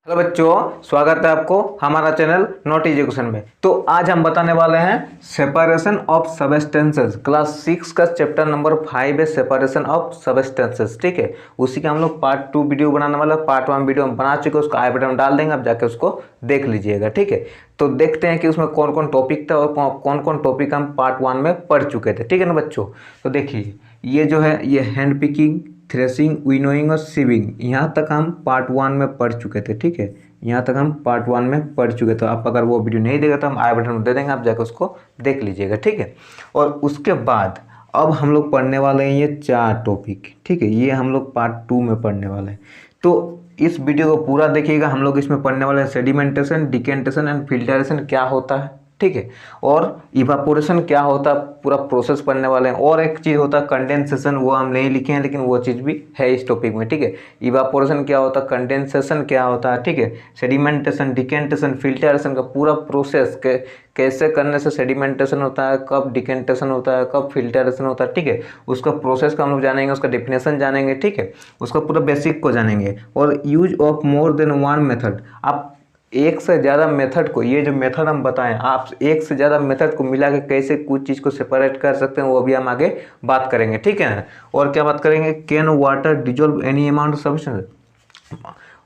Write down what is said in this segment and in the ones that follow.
Hello बच्चों, स्वागत है आपको हमारा चैनल नॉट एजुकेशन में। तो आज हम बताने वाले हैं सेपरेशन ऑफ सबस्टेंसेस। क्लास 6 का चैप्टर नंबर 5 है सेपरेशन ऑफ सबस्टेंसेस। ठीक है, उसी का हम लोग पार्ट 2 वीडियो बनाने वाला। पार्ट 1 वीडियो हम बना चुके हैं, उसको आई बटन में डाल देंगे, आप जाके उसको देख लीजिएगा। ठीक है, तो देखते हैं कि उसमें कौन कौन टॉपिक था और कौन कौन टॉपिक हम पार्ट 1 में पढ़ चुके थे। ठीक है ना बच्चों, तो देखिए ये जो है ये हैंड पिकिंग, थ्रेसिंग, विनोइंग और सीविंग, यहाँ तक हम पार्ट 1 में पढ़ चुके थे। ठीक है, यहाँ तक हम पार्ट 1 में पढ़ चुके थे। आप अगर वो वीडियो नहीं देगा तो हम आई बटन में दे देंगे, आप जाकर उसको देख लीजिएगा। ठीक है, और उसके बाद अब हम लोग पढ़ने वाले हैं ये 4 टॉपिक। ठीक है, ये हम लोग पार्ट 2 में पढ़ने वाले हैं। तो इस वीडियो को पूरा देखिएगा। हम लोग इसमें पढ़ने वाले हैं सेडिमेंटेशन, डिकेंटेशन एंड फिल्ट्रेशन क्या होता है। ठीक है, और इवापोरेशन क्या होता है, पूरा प्रोसेस पढ़ने वाले हैं। और एक चीज़ होता है कंडेंसेशन, वो हम नहीं लिखे हैं लेकिन वो चीज़ भी है इस टॉपिक में। ठीक है, इवापोरेशन क्या होता है, कंडेंसेशन क्या होता है। ठीक है, सेडिमेंटेशन, डिकेंटेशन, फिल्ट्रेशन का पूरा प्रोसेस के कैसे करने से सेडिमेंटेशन होता है, कब डिकेंटेशन होता है, कब फिल्ट्रेशन होता है। ठीक है, उसका प्रोसेस का हम लोग जानेंगे, उसका डेफिनेशन जानेंगे। ठीक है, उसका पूरा बेसिक को जानेंगे। और use of more than one method, आप एक से ज़्यादा मेथड को, ये जो मेथड हम बताएं, आप एक से ज़्यादा मेथड को मिला के कैसे कुछ चीज़ को सेपरेट कर सकते हैं, वो भी हम आगे बात करेंगे। ठीक है ना, और क्या बात करेंगे, can water dissolve any amount of substance,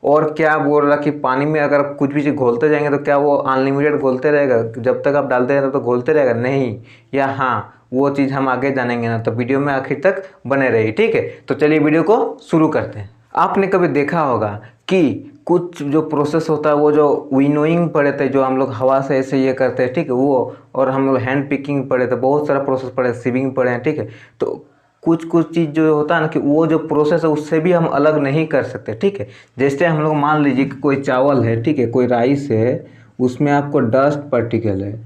और क्या बोल रहा कि पानी में अगर कुछ भी चीज़ घोलते जाएंगे तो क्या वो अनलिमिटेड घोलते रहेगा, जब तक आप डालते हैं तब तक घोलते रहेगा, नहीं, या हाँ, वो चीज़ हम आगे जानेंगे ना। तो वीडियो में आखिर तक बने रहिए। ठीक है, तो चलिए वीडियो को शुरू करते हैं। आपने कभी देखा होगा कि कुछ जो प्रोसेस होता है, वो जो विनोइंग पढ़े थे, जो हम लोग हवा से ऐसे ये करते हैं। ठीक है, वो, और हम लोग हैंड पिकिंग पढ़े थे, बहुत सारा प्रोसेस पढ़े, सीविंग पढ़े हैं। ठीक है, तो कुछ कुछ चीज़ जो होता है ना कि वो जो प्रोसेस है उससे भी हम अलग नहीं कर सकते। ठीक है, जैसे हम लोग मान लीजिए कि कोई चावल है, ठीक है, कोई राइस है, उसमें आपको डस्ट पार्टिकल है,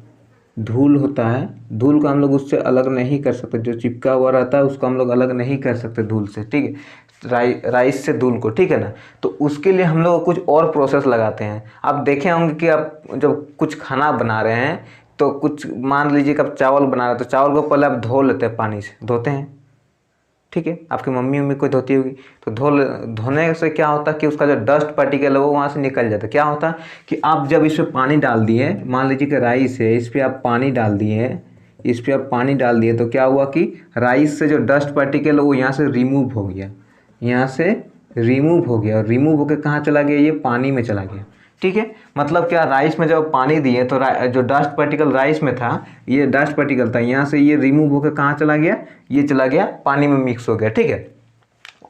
धूल होता है, धूल को हम लोग उससे अलग नहीं कर सकते। जो चिपका हुआ रहता है उसको हम लोग अलग नहीं कर सकते धूल से। ठीक है, राइस से धूल को। ठीक है ना, तो उसके लिए हम लोग कुछ और प्रोसेस लगाते हैं। आप देखे होंगे कि आप जब कुछ खाना बना रहे हैं तो कुछ मान लीजिए कि आप चावल बना रहे हैं तो चावल को पहले आप धो लेते हैं, पानी से धोते हैं। ठीक है, आपकी मम्मी कोई धोती होगी, तो धोने से क्या होता है कि उसका जो डस्ट पार्टिकल है वो वहाँ से निकल जाता है। क्या होता है कि आप जब इस पर पानी डाल दिए, मान लीजिए कि राइस है, इस पर आप पानी डाल दिए, इस पर आप पानी डाल दिए, तो क्या हुआ कि राइस से जो डस्ट पार्टिकल है वो यहाँ से रिमूव हो गया, यहाँ से रिमूव हो गया, और रिमूव होकर कहाँ चला गया, ये पानी में चला गया। ठीक है, मतलब क्या, राइस में जब पानी दिए तो जो डस्ट पार्टिकल राइस में था, ये डस्ट पार्टिकल था, यहाँ से ये रिमूव होकर कहाँ चला गया, ये चला गया पानी में मिक्स हो गया। ठीक है,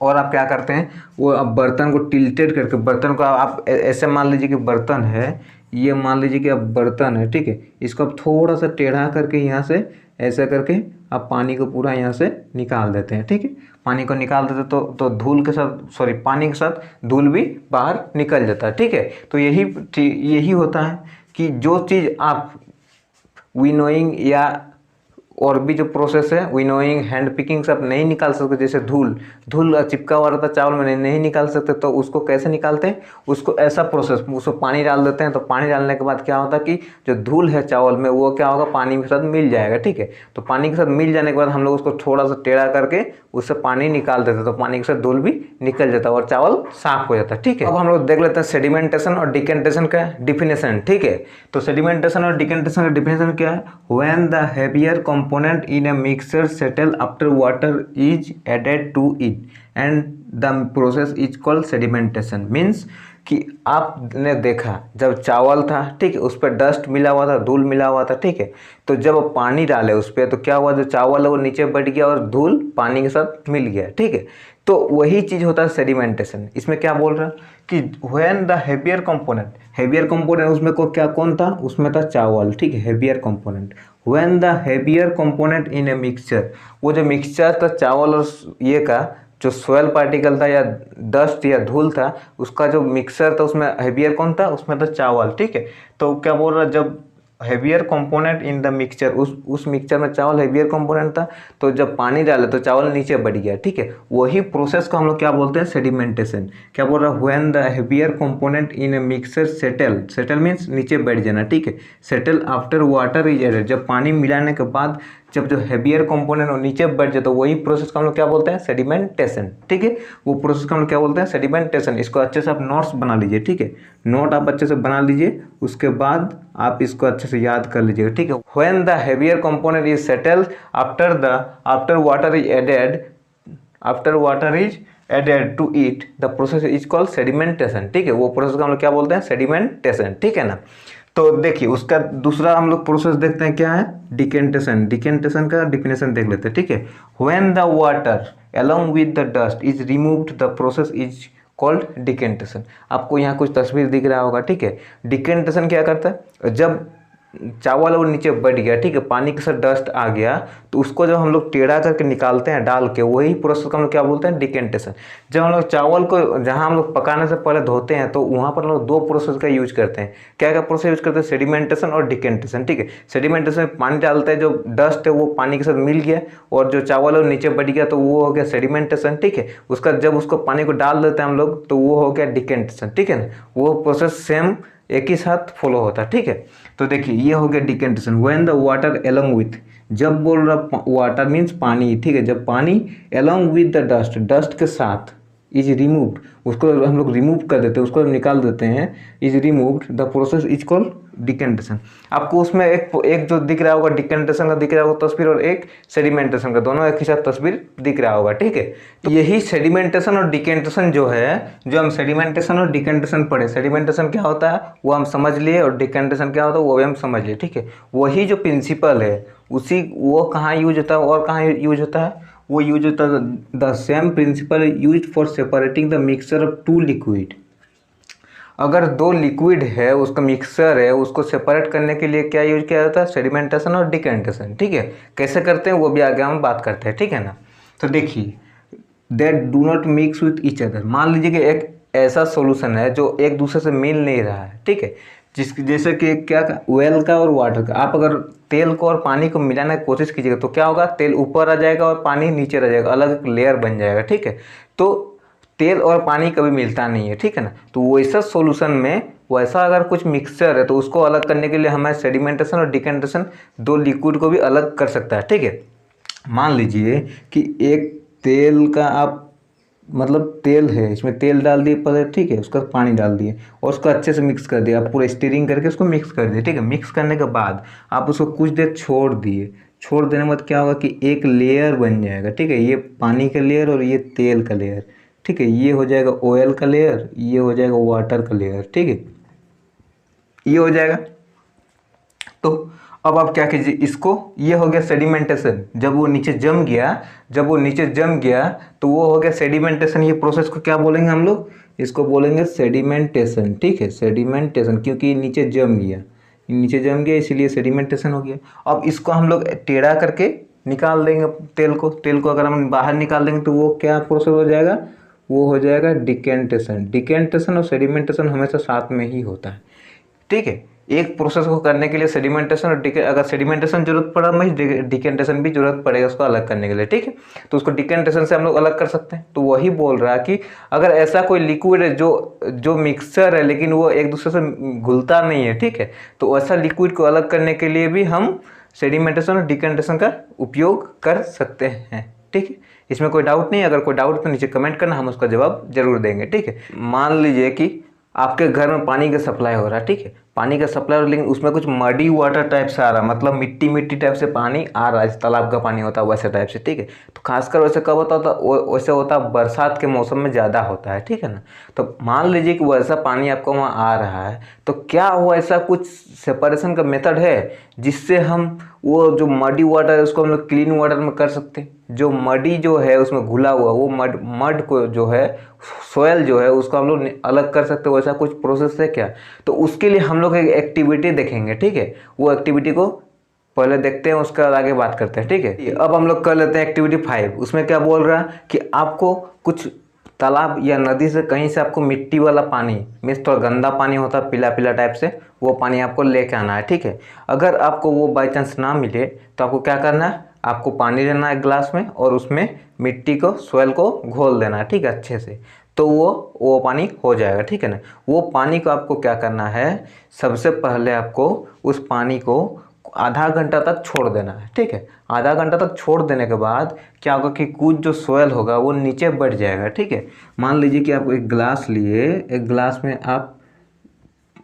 और आप क्या करते हैं, वो अब बर्तन को टिल्टेड करके, बर्तन को आप ऐसे मान लीजिए कि बर्तन है, ये मान लीजिए कि अब बर्तन है, ठीक है, इसको आप थोड़ा सा टेढ़ा करके यहाँ से ऐसा करके आप पानी को पूरा यहाँ से निकाल देते हैं। ठीक है, पानी को निकाल देते तो धूल के साथ, सॉरी, पानी के साथ धूल भी बाहर निकल जाता है। ठीक है, तो यही होता है कि जो चीज़ आप विनोइंग या और भी जो प्रोसेस है, विनोइंग, हैंड पिकिंग से आप नहीं निकाल सकते। जैसे धूल चिपका हुआ रहता चावल में, नहीं निकाल सकते, तो उसको कैसे निकालते हैं, उसको ऐसा प्रोसेस, उसको पानी डाल देते हैं, तो पानी डालने के बाद क्या होता है कि जो धूल है चावल में वो क्या होगा, पानी के साथ मिल जाएगा। ठीक है, तो पानी के साथ मिल जाने के बाद हम लोग उसको थोड़ा सा टेढ़ा करके उससे पानी निकाल देते हैं, तो पानी के साथ धूल भी निकल जाता है और चावल साफ हो जाता है। ठीक है, अब हम लोग देख लेते हैं सेडिमेंटेशन और डिकेंटेशन का डिफिनेशन। ठीक है, तो सेडिमेंटेशन और डिकेंटेशन का डिफिनेशन क्या है, when the heavier component in a mixture settle after water is added to it and the process is called sedimentation। means कि आपने देखा जब चावल था, ठीक है, उस पर डस्ट मिला हुआ था, धूल मिला हुआ था। ठीक है, तो जब पानी डाले उस पर तो क्या हुआ, जो चावल है वो नीचे बैठ गया और धूल पानी के साथ मिल गया। ठीक है, तो वही चीज़ होता है सेडिमेंटेशन। इसमें क्या बोल रहा है कि व्हेन द हेवियर कंपोनेंट उसमें को क्या कौन था, उसमें था चावल। ठीक है, heavier component, when the heavier component in a mixture, वो जो मिक्सचर था चावल और ये का, जो सोयल पार्टिकल था या डस्ट या धूल था, उसका जो मिक्सर था उसमें हेवियर कौन था, उसमें था चावल। ठीक है, तो क्या बोल रहा है, जब heavier component in the mixture, उस मिक्सचर में चावल हेवियर कंपोनेंट था, तो जब पानी डाले तो चावल नीचे बढ़ गया। ठीक है, वही प्रोसेस को हम लोग क्या बोलते हैं, सेडिमेंटेशन। क्या बोल रहा है, when the heavier component in a mixture settle means नीचे बैठ जाना। ठीक है, settle after water is added, जब पानी मिलाने के बाद जब जो हैवियर कंपोनेंट नीचे बैठ जाए तो वही प्रोसेस को हम लोग क्या बोलते हैं, सेडिमेंटेशन। ठीक है, वो प्रोसेस को हम लोग क्या बोलते हैं, सेडिमेंटेशन। इसको अच्छे से आप नोट्स बना लीजिए। ठीक है, नोट आप अच्छे से बना लीजिए, उसके बाद आप इसको अच्छे से याद कर लीजिएगा। ठीक है, when the heavier component is settled after water is added to it the process is called sedimentation. ठीक है, वो प्रोसेस को हम लोग क्या बोलते हैं, सेडिमेंटेशन। ठीक है ना। तो देखिए उसका दूसरा हम लोग प्रोसेस देखते हैं, क्या है, डिकेंटेशन। डिकेंटेशन का डिफिनेशन देख लेते हैं। ठीक है, when the water along with the dust is removed the process is called decantation। आपको यहाँ कुछ तस्वीर दिख रहा होगा। ठीक है, डिकेंटेशन क्या करता है, जब चावल और नीचे बैठ गया, ठीक है, पानी के साथ डस्ट आ गया, तो उसको जब हम लोग टेढ़ा करके निकालते हैं डाल के, वही प्रोसेस को हम लोग क्या बोलते हैं, डिकेंटेशन। जब हम लोग चावल को जहाँ हम लोग पकाने से पहले धोते हैं तो वहाँ पर हम लोग दो प्रोसेस का यूज करते हैं। क्या क्या प्रोसेस यूज करते हैं, सेडिमेंटेशन और डिकेंटेशन। ठीक है, सेडिमेंटेशन में पानी डालते हैं, जो डस्ट है वो पानी के साथ मिल गया और जो चावल और नीचे बैठ गया तो वो हो गया सेडिमेंटेशन। ठीक है, उसका जब उसको पानी को डाल देते हैं हम लोग तो वो हो गया डिकेंटेशन। ठीक है ना, वो प्रोसेस सेम एक ही साथ फॉलो होता है। ठीक है, तो देखिए ये हो गया decantation. When the water along with, जब बोल रहा वाटर मीन्स पानी। ठीक है, जब पानी along with the dust, dust के साथ इज रिमूव्ड, उसको हम लोग रिमूव कर देते हैं, उसको निकाल देते हैं, is removed the process is called decantation. आपको उसमें एक जो दिख रहा होगा डिकेंटेशन का दिख रहा होगा तस्वीर, और एक सेडिमेंटेशन का, दोनों एक ही साथ तस्वीर दिख रहा होगा। ठीक है, तो यही सेडिमेंटेशन और डिकेंटेशन जो है, जो हम सेडिमेंटेशन और डिकेंटेशन पढ़े, सेडिमेंटेशन क्या होता है वो हम समझ लिए और डिकेंटेशन क्या होता है वो भी हम समझ लिए। ठीक है, वही जो प्रिंसिपल है उसी वो कहाँ यूज होता है और कहाँ यूज होता है, वो यूज होता है the same principle use for separating the mixture of two liquid. अगर दो लिक्विड है, उसका मिक्सचर है, उसको सेपरेट करने के लिए क्या यूज किया जाता है, सेडिमेंटेशन और डिकेंटेशन। ठीक है, कैसे करते हैं वो भी आगे हम बात करते हैं। ठीक है ना। तो देखिए that do not mix with each other. मान लीजिए कि एक ऐसा सॉल्यूशन है जो एक दूसरे से मिल नहीं रहा है। ठीक है, जैसे कि क्या ऑयल का और वाटर का, आप अगर तेल को और पानी को मिलाने की कोशिश कीजिएगा तो क्या होगा, तेल ऊपर आ जाएगा और पानी नीचे रह जाएगा, अलग एक लेयर बन जाएगा। ठीक है, तो तेल और पानी कभी मिलता नहीं है। ठीक है ना, तो वैसा सॉल्यूशन में वैसा अगर कुछ मिक्सचर है तो उसको अलग करने के लिए हमें सेडिमेंटेशन और डिकेंटेशन दो लिक्विड को भी अलग कर सकता है। ठीक है, मान लीजिए कि एक तेल का आप मतलब तेल है, इसमें तेल डाल दिए पहले, ठीक है, उसका पानी डाल दिए और उसको अच्छे से मिक्स कर दिया, आप पूरा स्टीरिंग करके उसको मिक्स कर दिए। ठीक है, मिक्स करने के बाद आप उसको कुछ देर छोड़ दिए, छोड़ देने के बाद क्या होगा कि एक लेयर बन जाएगा। ठीक है, ये पानी का लेयर और ये तेल का लेयर। ठीक है, ये हो जाएगा ऑयल का लेयर, ये हो जाएगा वाटर का लेयर। ठीक है, ये हो जाएगा। तो अब आप क्या कीजिए, इसको, ये हो गया सेडिमेंटेशन। जब वो नीचे जम गया तो वो हो गया सेडिमेंटेशन। ये प्रोसेस को क्या बोलेंगे हम लोग, इसको बोलेंगे सेडिमेंटेशन। ठीक है, सेडिमेंटेशन, क्योंकि नीचे जम गया इसलिए सेडिमेंटेशन हो गया। अब इसको हम लोग टेढ़ा करके निकाल देंगे तेल को अगर हम बाहर निकाल देंगे तो वो क्या प्रोसेस हो जाएगा, वो हो जाएगा डिकेंटेशन। डिकेंटेशन और सेडिमेंटेशन हमेशा साथ में ही होता है। ठीक है, एक प्रोसेस को करने के लिए सेडिमेंटेशन और अगर सेडिमेंटेशन जरूरत पड़ा मैं डिकेंटेशन भी जरूरत पड़ेगा उसको अलग करने के लिए। ठीक है, तो उसको डिकेंटेशन से हम लोग अलग कर सकते हैं। तो वही बोल रहा है कि अगर ऐसा कोई लिक्विड है जो मिक्सचर है लेकिन वो एक दूसरे से घुलता नहीं है, ठीक है, तो ऐसा लिक्विड को अलग करने के लिए भी हम सेडिमेंटेशन और डिकेंटेशन का उपयोग कर सकते हैं। ठीक है, इसमें कोई डाउट नहीं है। अगर कोई डाउट तो नीचे कमेंट करना, हम उसका जवाब जरूर देंगे। ठीक है, मान लीजिए कि आपके घर में पानी का सप्लाई हो रहा है। ठीक है, पानी का सप्लाई हो, लेकिन उसमें कुछ मडी वाटर टाइप से आ रहा है, मतलब मिट्टी टाइप से पानी आ रहा है, तालाब का पानी होता है वैसे टाइप से। ठीक है, तो खासकर वैसे कब होता वैसे होता है बरसात के मौसम में ज़्यादा होता है। ठीक है ना, तो मान लीजिए कि वैसा पानी आपको वहाँ आ रहा है, तो क्या वो ऐसा कुछ सेपरेशन का मेथड है जिससे हम वो जो मडी वाटर है उसको हम लोग क्लीन वाटर में कर सकते हैं। जो मडी जो है उसमें घुला हुआ वो मड को जो है सोयल जो है उसको हम लोग अलग कर सकते हो, वैसा कुछ प्रोसेस है क्या? तो उसके लिए हम लोग एक एक्टिविटी देखेंगे। ठीक है, वो एक्टिविटी को पहले देखते हैं, उसके बाद आगे बात करते हैं। ठीक है, अब हम लोग कर लेते हैं एक्टिविटी 5। उसमें क्या बोल रहा है कि आपको कुछ तालाब या नदी से कहीं से आपको मिट्टी वाला पानी, मीन्स थोड़ा गंदा पानी होता है पीला पीला टाइप से, वो पानी आपको लेके आना है। ठीक है, अगर आपको वो बाई चांस ना मिले तो आपको क्या करना है, आपको पानी लेना है ग्लास में और उसमें मिट्टी को सोयल को घोल देना है। ठीक है, अच्छे से, तो वो पानी हो जाएगा। ठीक है ना, वो पानी को आपको क्या करना है, सबसे पहले आपको उस पानी को आधा घंटा तक छोड़ देना है, ठीक है। आधा घंटा तक छोड़ देने के बाद क्या होगा कि कुछ जो सोयल होगा वो नीचे बढ़ जाएगा, ठीक है। मान लीजिए कि आप एक गिलास लिए, एक गिलास में आप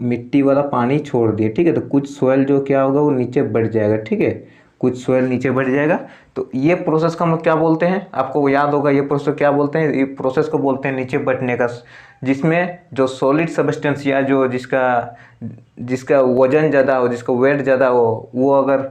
मिट्टी वाला पानी छोड़ दिए, ठीक है। तो कुछ सोयल जो क्या होगा वो नीचे बढ़ जाएगा, ठीक है। कुछ सोयल नीचे बढ़ जाएगा। तो ये प्रोसेस को हम लोग क्या बोलते हैं, आपको याद होगा ये प्रोसेस क्या बोलते हैं, ये प्रोसेस को बोलते हैं नीचे बढ़ने का, जिसमें जो सॉलिड सब्सटेंस या जो जिसका वजन ज़्यादा हो, जिसका वेट ज़्यादा हो, वो अगर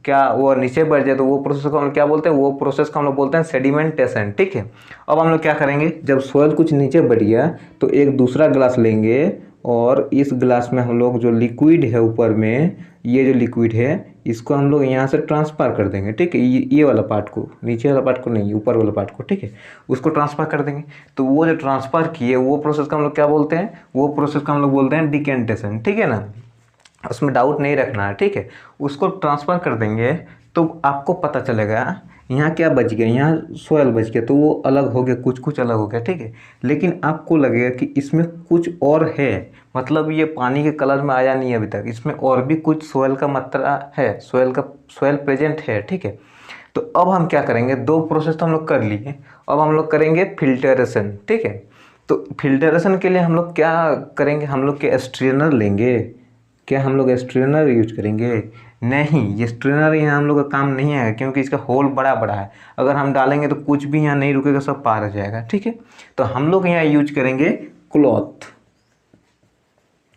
क्या वो नीचे बढ़ जाए तो वो प्रोसेस को हम लोग क्या बोलते हैं, वो प्रोसेस को हम लोग बोलते हैं सेडिमेंटेशन, ठीक है। अब हम लोग क्या करेंगे, जब सोयल कुछ नीचे बढ़ गया तो एक दूसरा गिलास लेंगे और इस गिलास में हम लोग जो लिक्विड है ऊपर में, ये जो लिक्विड है इसको हम लोग यहाँ से ट्रांसफ़र कर देंगे, ठीक है। ये वाला पार्ट को, नीचे वाला पार्ट को नहीं, ऊपर वाला पार्ट को, ठीक है, उसको ट्रांसफ़र कर देंगे। तो वो जो ट्रांसफ़र किए वो प्रोसेस को हम लोग क्या बोलते हैं, वो प्रोसेस को हम लोग बोलते हैं डिकेंटेशन, ठीक है ना। उसमें डाउट नहीं रखना है, ठीक है। उसको ट्रांसफ़र कर देंगे तो आपको पता चलेगा यहाँ क्या बच गया, यहाँ सोयल बच गया, तो वो अलग हो गया, कुछ अलग हो गया, ठीक है। लेकिन आपको लगेगा कि इसमें कुछ और है, मतलब ये पानी के कलर में आया नहीं है अभी तक, इसमें और भी कुछ सोयल का मात्रा है, सोयल प्रेजेंट है, ठीक है। तो अब हम क्या करेंगे, दो प्रोसेस तो हम लोग कर लिए, अब हम लोग करेंगे फिल्टरेशन, ठीक है। तो फिल्टरेशन के लिए हम लोग क्या करेंगे, हम लोग के स्ट्रेनर लेंगे। क्या हम लोग स्ट्रेनर यूज करेंगे? नहीं, ये स्ट्रेनर यहाँ हम लोग का काम नहीं आएगा, क्योंकि इसका होल बड़ा बड़ा है। अगर हम डालेंगे तो कुछ भी यहाँ नहीं रुकेगा, सब पार हो जाएगा, ठीक है। तो हम लोग यहाँ यूज करेंगे क्लॉथ,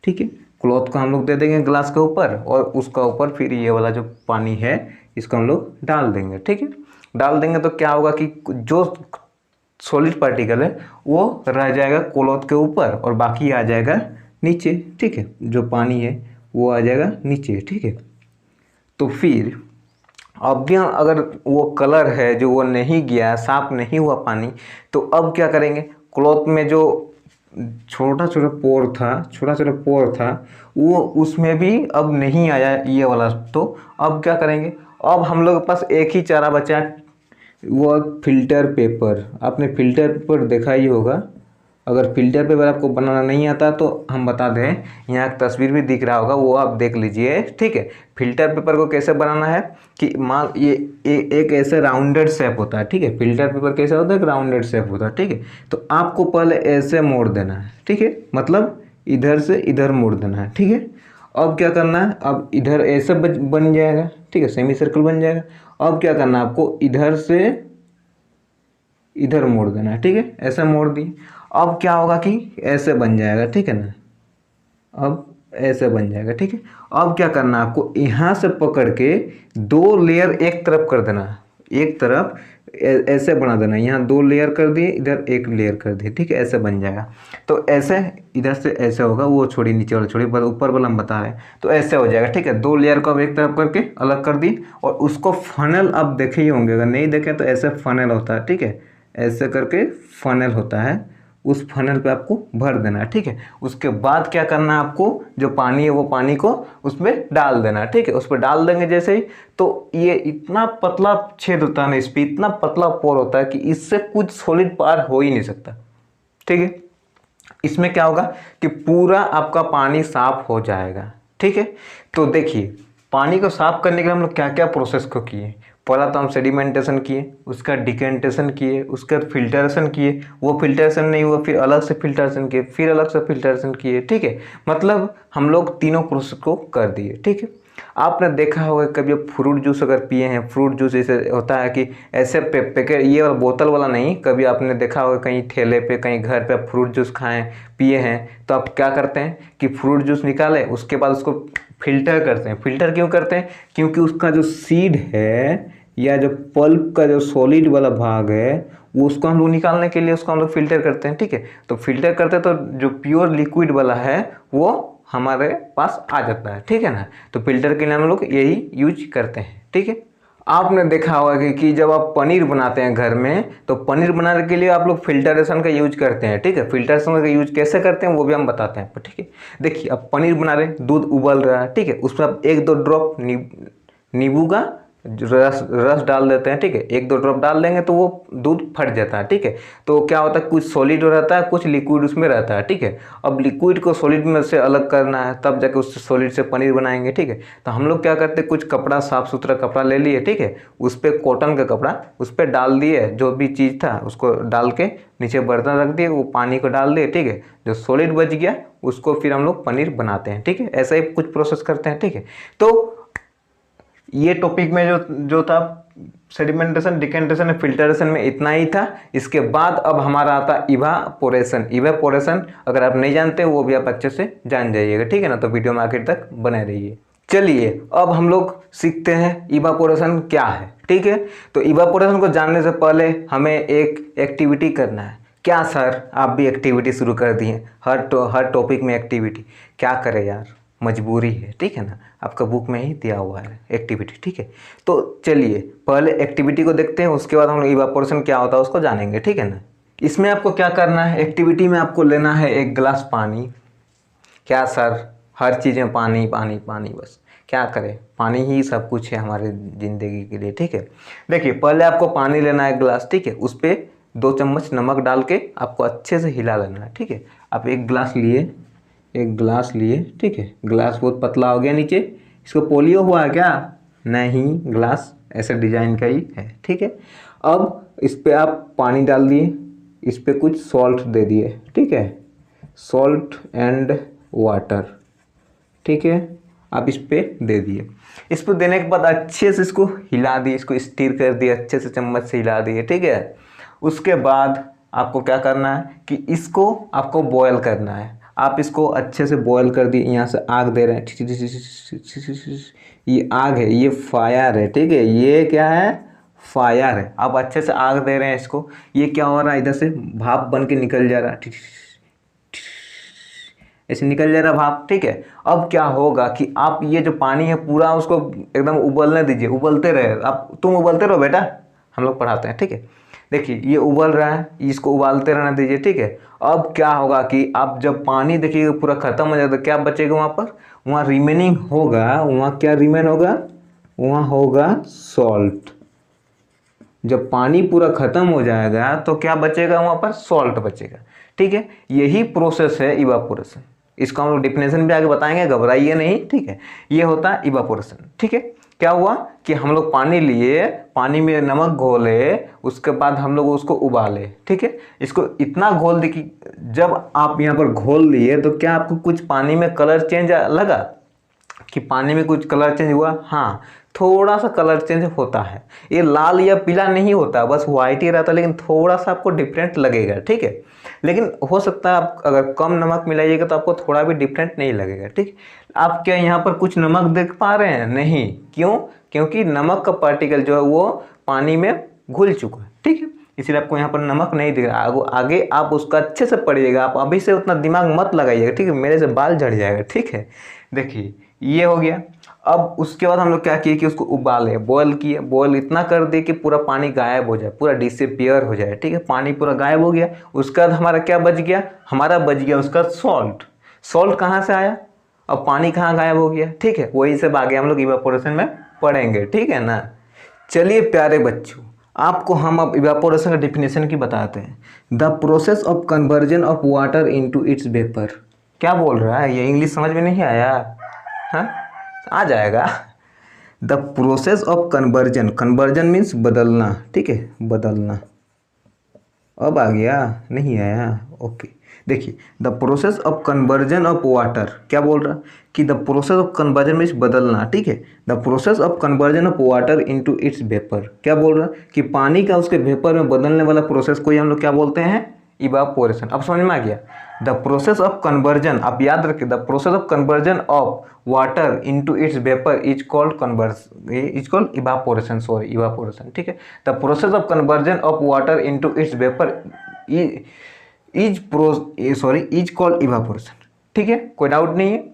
ठीक है। क्लॉथ को हम लोग दे देंगे ग्लास के ऊपर और उसका ऊपर फिर ये वाला जो पानी है इसको हम लोग डाल देंगे, ठीक है। डाल देंगे तो क्या होगा कि जो सॉलिड पार्टिकल है वो रह जाएगा क्लॉथ के ऊपर और बाकी आ जाएगा नीचे, ठीक है। जो पानी है वो आ जाएगा नीचे, ठीक है। तो फिर अब भी अगर वो कलर है जो वो नहीं गया, साफ नहीं हुआ पानी, तो अब क्या करेंगे, क्लॉथ में जो छोटा छोटा पोर था वो उसमें भी अब नहीं आया ये वाला। तो अब क्या करेंगे, अब हम लोग के पास एक ही चारा बचा, वो फिल्टर पेपर। आपने फिल्टर पेपर देखा ही होगा। अगर फिल्टर पेपर आपको बनाना नहीं आता तो हम बता दें, यहाँ एक तस्वीर भी दिख रहा होगा, वो आप देख लीजिए, ठीक है। फिल्टर पेपर को कैसे बनाना है कि मान ये एक ऐसे राउंडेड शेप होता है, ठीक है। फिल्टर पेपर कैसे होता है, एक राउंडेड शेप होता है, ठीक है। तो आपको पहले ऐसे मोड़ देना है, ठीक है, मतलब इधर से इधर मोड़ देना है, ठीक है। अब क्या करना है, अब इधर ऐसे बन जाएगा, ठीक है, सेमी सर्कल बन जाएगा। अब क्या करना है, आपको इधर से इधर मोड़ देना है, ठीक है, ऐसे मोड़ दिए। अब क्या होगा कि ऐसे बन जाएगा, ठीक है ना, अब ऐसे बन जाएगा, ठीक है। अब क्या करना है, आपको यहाँ से पकड़ के दो लेयर एक तरफ कर देना, एक तरफ ऐसे बना देना। यहाँ दो लेयर कर दिए, इधर एक लेयर कर दिए, ठीक है, ऐसे बन जाएगा। तो ऐसे इधर से ऐसे होगा, वो छोड़ी नीचे वाला छोड़ी, ऊपर वाला हम बता रहे हैं, तो ऐसे हो जाएगा, ठीक है। दो लेयर को अब एक तरफ करके अलग कर दिए और उसको फनल आप देखे ही होंगे, अगर नहीं देखे तो ऐसे फनल होता है, ठीक है, ऐसे करके फनल होता है, उस फनल पे आपको भर देना है, ठीक है। उसके बाद क्या करना है, आपको जो पानी है वो पानी को उसमें डाल देना है, ठीक है। उस पर डाल देंगे जैसे ही, तो ये इतना पतला छेद होता है ना, इस पर इतना पतला पोर होता है कि इससे कुछ सॉलिड पार हो ही नहीं सकता, ठीक है। इसमें क्या होगा कि पूरा आपका पानी साफ हो जाएगा, ठीक है। तो देखिए, पानी को साफ करने के लिए हम लोग क्या क्या प्रोसेस को किए। पहला तो हम सेडिमेंटेशन किए, उसका डिकेंटेशन किए, उसका फिल्टरेशन किए, वो फिल्टरेशन नहीं हुआ फिर अलग से फिल्टरेशन किए, फिर अलग से फिल्टरेशन किए, ठीक है। मतलब हम लोग तीनों प्रोसेस को कर दिए, ठीक है। आपने देखा होगा कभी फ्रूट जूस अगर पिए हैं, फ्रूट जूस ऐसे होता है कि ऐसे पैकेट, ये वाला बोतल वाला नहीं, कभी आपने देखा होगा कहीं ठेले पे कहीं घर पे फ्रूट जूस खाएं पिए हैं, तो आप क्या करते हैं कि फ्रूट जूस निकालें, उसके बाद उसको फिल्टर करते हैं। फिल्टर क्यों करते हैं, क्योंकि उसका जो सीड है या जो पल्प का जो सॉलिड वाला भाग है वो उसको हम लोग निकालने के लिए उसको हम लोग फिल्टर करते हैं, ठीक है। तो फिल्टर करते हैं तो जो प्योर लिक्विड वाला है वो हमारे पास आ जाता है, ठीक है ना। तो फिल्टर के लिए हम लोग यही यूज करते हैं, ठीक है। आपने देखा होगा कि जब आप पनीर बनाते हैं घर में, तो पनीर बनाने के लिए आप लोग फिल्टरेशन का यूज करते हैं, ठीक है। फिल्टरेशन का यूज कैसे करते हैं वो भी हम बताते हैं, ठीक है। देखिए, अब पनीर बना रहे हैं, दूध उबल रहा है, ठीक है, उसमें आप एक दो ड्रॉप नींबू का रस रस डाल देते हैं, ठीक है, 1-2 ड्रॉप डाल देंगे तो वो दूध फट जाता है, ठीक है। तो क्या होता है, कुछ सॉलिड रहता है, कुछ लिक्विड उसमें रहता है, ठीक है। अब लिक्विड को सॉलिड में से अलग करना है, तब जाके उससे सॉलिड से पनीर बनाएंगे, ठीक है। तो हम लोग क्या करते हैं, कुछ कपड़ा, साफ सुथरा कपड़ा ले लिए, ठीक है, उस पर कॉटन का कपड़ा, उस पर डाल दिए जो भी चीज़ था उसको डाल के नीचे बर्तन रख दिए, वो पानी को डाल दिए, ठीक है। जो सॉलिड बच गया उसको फिर हम लोग पनीर बनाते हैं, ठीक है। ऐसा ही कुछ प्रोसेस करते हैं, ठीक है। तो ये टॉपिक में जो था सेडिमेंटेशन, डिकेंटेशन, फिल्टरेशन में इतना ही था। इसके बाद अब हमारा आता इवापोरेशन। इवापोरेशन अगर आप नहीं जानते वो भी आप अच्छे से जान जाइएगा, ठीक है ना। तो वीडियो में आखिर तक बने रहिए। चलिए अब हम लोग सीखते हैं इवापोरेशन क्या है, ठीक है। तो इवापोरेशन को जानने से पहले हमें एक एक्टिविटी करना है। क्या सर आप भी एक्टिविटी शुरू कर दिए, हर टॉपिक में एक्टिविटी, क्या करें यार, मजबूरी है, ठीक है ना। आपका बुक में ही दिया हुआ है एक्टिविटी, ठीक है। तो चलिए पहले एक्टिविटी को देखते हैं, उसके बाद हम लोग इवापोरेशन क्या होता है उसको जानेंगे, ठीक है ना। इसमें आपको क्या करना है, एक्टिविटी में आपको लेना है 1 गिलास पानी। क्या सर हर चीज़ में पानी पानी पानी, बस क्या करें, पानी ही सब कुछ है हमारे ज़िंदगी के लिए, ठीक है। देखिए पहले आपको पानी लेना है 1 गिलास, ठीक है। उस पर 2 चम्मच नमक डाल के आपको अच्छे से हिला लेना है, ठीक है। आप 1 गिलास लिए, ठीक है। गिलास बहुत पतला हो गया नीचे, इसको पोलियो हुआ है क्या, नहीं, गिलास ऐसे डिजाइन का ही है, ठीक है। अब इस पर आप पानी डाल दिए, इस पर कुछ सॉल्ट दे दिए, ठीक है, सॉल्ट एंड वाटर, ठीक है। आप इस पर दे दिए, इस पर देने के बाद अच्छे से इसको हिला दिए, इसको स्टीर कर दिए, अच्छे से चम्मच से हिला दिए, ठीक है। उसके बाद आपको क्या करना है कि इसको आपको बॉयल करना है। आप इसको अच्छे से बॉयल कर दिए, यहाँ से आग दे रहे हैं, ये आग है, ये फायर है, ठीक है, ये क्या है, फायर है। आप अच्छे से आग दे रहे हैं इसको, ये क्या हो रहा है, इधर से भाप बन के निकल जा रहा है, ऐसे निकल जा रहा है भाप, ठीक है। अब क्या होगा कि आप ये जो पानी है पूरा उसको एकदम उबलने दीजिए, उबलते रहे आप, तुम उबलते रहो बेटा, हम लोग पढ़ाते हैं, ठीक है। देखिए ये उबल रहा है, इसको उबालते रहना दीजिए, ठीक है। अब क्या होगा कि आप जब पानी देखिएगा पूरा खत्म हो जाएगा तो क्या बचेगा वहाँ पर, वहाँ रिमेनिंग होगा, वहाँ क्या रिमेन होगा, वहाँ होगा सॉल्ट। जब पानी पूरा खत्म हो जाएगा तो क्या बचेगा वहाँ पर, सॉल्ट बचेगा, ठीक है। यही प्रोसेस है इवापोरेशन। इसको हम लोग डिफिनेशन भी आगे बताएंगे, घबराइए नहीं, ठीक है। ये होता है इवापोरेशन, ठीक है। क्या हुआ कि हम लोग पानी लिए, पानी में नमक घोले, उसके बाद हम लोग उसको उबाले, ठीक है। इसको इतना घोल दे कि जब आप यहाँ पर घोल लिए तो क्या आपको कुछ पानी में कलर चेंज लगा कि पानी में कुछ कलर चेंज हुआ, हाँ थोड़ा सा कलर चेंज होता है। ये लाल या पीला नहीं होता, बस वाइट ही रहता है, लेकिन थोड़ा सा आपको डिफरेंट लगेगा, ठीक है। लेकिन हो सकता है आप अगर कम नमक मिलाइएगा तो आपको थोड़ा भी डिफरेंट नहीं लगेगा, ठीक। आप क्या यहाँ पर कुछ नमक देख पा रहे हैं, नहीं, क्यों, क्योंकि नमक का पार्टिकल जो है वो पानी में घुल चुका है, ठीक है। इसलिए आपको यहाँ पर नमक नहीं दिख रहा। आगे आप उसका अच्छे से पढ़िएगा, आप अभी से उतना दिमाग मत लगाइएगा, ठीक है, मेरे से बाल झड़ जाएगा, ठीक है। देखिए ये हो गया। अब उसके बाद हम लोग क्या किए कि उसको उबाले, बॉयल किए, बॉयल इतना कर दिए कि पूरा पानी गायब हो जाए, पूरा डिसअपीयर हो जाए, ठीक है, पानी पूरा गायब हो गया। उसके बाद हमारा क्या बच गया, हमारा बच गया उसका सॉल्ट। सॉल्ट कहाँ से आया, अब पानी कहाँ गायब हो गया, ठीक है। वही सब आगे हम लोग इवापोरेशन में पढ़ेंगे, ठीक है ना। चलिए प्यारे बच्चों, आपको हम अब इवापोरेशन का डिफिनेशन की बताते हैं। The process of conversion of water into its vapour. क्या बोल रहा है ये, इंग्लिश समझ में नहीं आया, हाँ आ जाएगा। The process of conversion, conversion means बदलना, ठीक है, बदलना। अब आ गया, नहीं आया, ओके। देखिए the process of conversion of water, क्या बोल रहा कि the process of conversion means बदलना, ठीक है। The process of conversion of water into its vapour, क्या बोल रहा कि पानी का उसके वेपर में बदलने वाला प्रोसेस को हम लोग क्या बोलते हैं, इवापोरेशन। अब समझ में आ गया। द प्रोसेस ऑफ कन्वर्जन, आप याद रखिए, the process of conversion of water into its vapour is called evaporation, sorry evaporation, ठीक है। The process of conversion of water into its vapour is called evaporation, ठीक है, कोई डाउट नहीं है।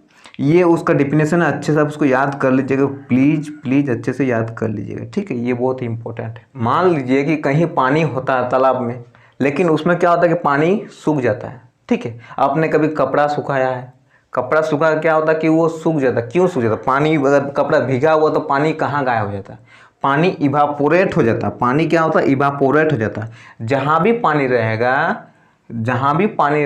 ये उसका डिफिनेशन है, अच्छे से आप उसको याद कर लीजिएगा, प्लीज अच्छे से याद कर लीजिएगा, ठीक है। ये बहुत ही इंपॉर्टेंट है। मान लीजिए कि कहीं पानी होता है तालाब में, लेकिन उसमें क्या होता है कि पानी सूख जाता है, ठीक है। आपने कभी कपड़ा सुखाया है, कपड़ा सूखा क्या होता है कि वो सूख जाता है, क्यों सूख जाता है, पानी अगर कपड़ा भीगा हुआ तो पानी कहाँ गायब हो जाता है, पानी इवापोरेट हो जाता है। पानी क्या होता है? इवापोरेट हो जाता है। जहाँ भी पानी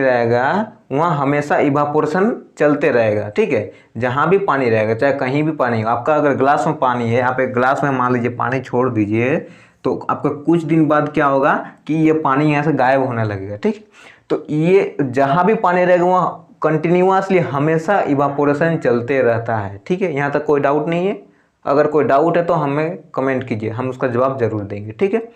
रहेगा वहाँ हमेशा इवापोरेशन चलते रहेगा, ठीक है। जहाँ भी पानी रहेगा, चाहे कहीं भी पानी हो, आपका अगर ग्लास में पानी है, आप एक ग्लास में मान लीजिए पानी छोड़ दीजिए, तो आपका कुछ दिन बाद क्या होगा कि ये पानी यहाँ से गायब होने लगेगा, ठीक। तो ये जहाँ भी पानी रहेगा वहाँ कंटिन्यूसली हमेशा इवापोरेशन चलते रहता है, ठीक है। यहाँ तक कोई डाउट नहीं है? अगर कोई डाउट है तो हमें कमेंट कीजिए, हम उसका जवाब जरूर देंगे, ठीक है।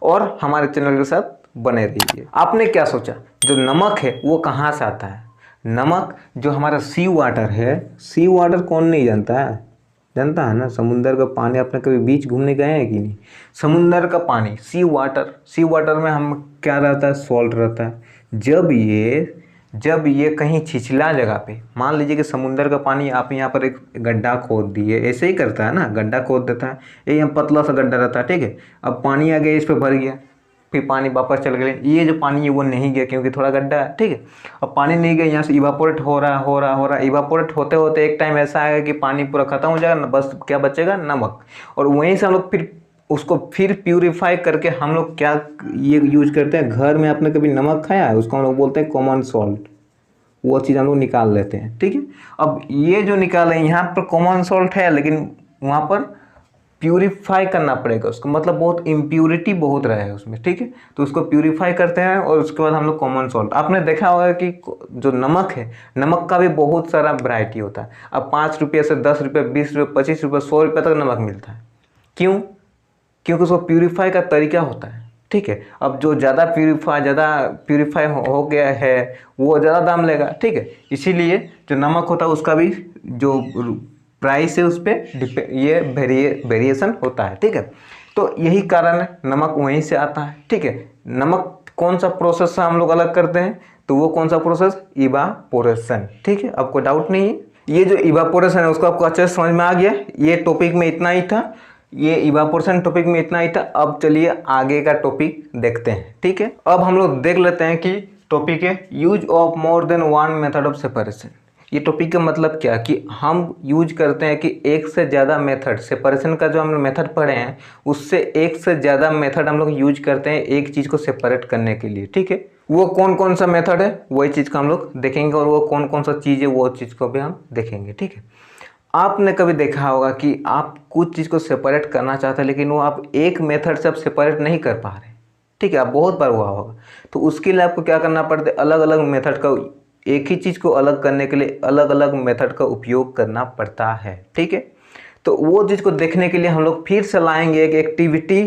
और हमारे चैनल के साथ बने रहिए। आपने क्या सोचा, जो नमक है वो कहाँ से आता है? नमक जो हमारा सी वाटर है, सी वाटर कौन नहीं जानता है? जानता है ना, समुंदर का पानी। आपने कभी बीच घूमने गए हैं कि नहीं? समुंदर का पानी, सी वाटर में हम क्या रहता है? सॉल्ट रहता है। जब ये कहीं छिछला जगह पे, मान लीजिए कि समुंदर का पानी आप यहाँ पर एक गड्ढा खोद दिए, ऐसे ही करता है ना, गड्ढा खोद देता है, ये यहाँ पतला सा गड्ढा रहता है, ठीक है। अब पानी आ गया, इस पर भर गया, फिर पानी वापस चल गया, ये जो पानी है वो नहीं गया क्योंकि थोड़ा गड्ढा है, ठीक है। अब पानी नहीं गया, यहाँ से इवापोरेट हो रहा, इवापोरेट होते होते एक टाइम ऐसा आएगा कि पानी पूरा खत्म हो जाएगा, बस क्या बचेगा? नमक। और वहीं से हम लोग फिर उसको प्यूरिफाई करके हम लोग क्या ये यूज करते हैं, घर में आपने कभी नमक खाया है? उसको हम लोग बोलते हैं कॉमन सॉल्ट। वो चीज़ हम लोग निकाल लेते हैं, ठीक है। अब ये जो निकाले, यहाँ पर कॉमन सॉल्ट है, लेकिन वहाँ पर प्यूरिफाई करना पड़ेगा उसको, मतलब बहुत इम्प्यूरिटी बहुत रहे उसमें, ठीक है। तो उसको प्यूरिफाई करते हैं और उसके बाद हम लोग कॉमन सॉल्ट। आपने देखा होगा कि जो नमक है, नमक का भी बहुत सारा वैरायटी होता है। अब 5 रुपये से 10 रुपये, 20 रुपये, 25 रुपये, 100 रुपये तक नमक मिलता है। क्यों? क्योंकि उसको प्यूरिफाई का तरीका होता है, ठीक है। अब जो ज़्यादा प्यूरिफाई हो गया है वो ज़्यादा दाम लेगा, ठीक है। इसीलिए जो नमक होता है उसका भी जो प्राइस है उस पर ये वेरिएशन होता है, ठीक है। तो यही कारण है, नमक वहीं से आता है, ठीक है। नमक कौन सा प्रोसेस से हम लोग अलग करते हैं, तो वो कौन सा प्रोसेस? इवापोरेशन, ठीक है। आपको डाउट नहीं है? ये जो इवापोरेशन है उसको आपको अच्छे से समझ में आ गया? ये टॉपिक में इतना ही था, ये इवापोरेशन टॉपिक में इतना ही था। अब चलिए आगे का टॉपिक देखते हैं, ठीक है। अब हम लोग देख लेते हैं कि टॉपिक है use of more than one method of separation. ये टॉपिक का मतलब क्या कि हम यूज करते हैं कि एक से ज़्यादा मेथड, सेपरेशन का जो हम मेथड पढ़े हैं उससे एक से ज़्यादा मेथड हम लोग यूज करते हैं एक चीज़ को सेपरेट करने के लिए, ठीक है। वो कौन कौन सा मेथड है वही चीज़ का हम लोग देखेंगे, और वो कौन कौन सा चीज़ है वो चीज़ को भी हम देखेंगे, ठीक है। आपने कभी देखा होगा कि आप कुछ चीज़ को सेपरेट करना चाहते हैं लेकिन वो आप एक मेथड से आप सेपरेट नहीं कर पा रहे, ठीक है। आप बहुत बार हुआ होगा। तो उसके लिए आपको क्या करना पड़ता है? अलग अलग मेथड का, एक ही चीज़ को अलग करने के लिए अलग अलग मेथड का उपयोग करना पड़ता है, ठीक है। तो वो चीज़ को देखने के लिए हम लोग फिर से लाएंगे एक एक्टिविटी।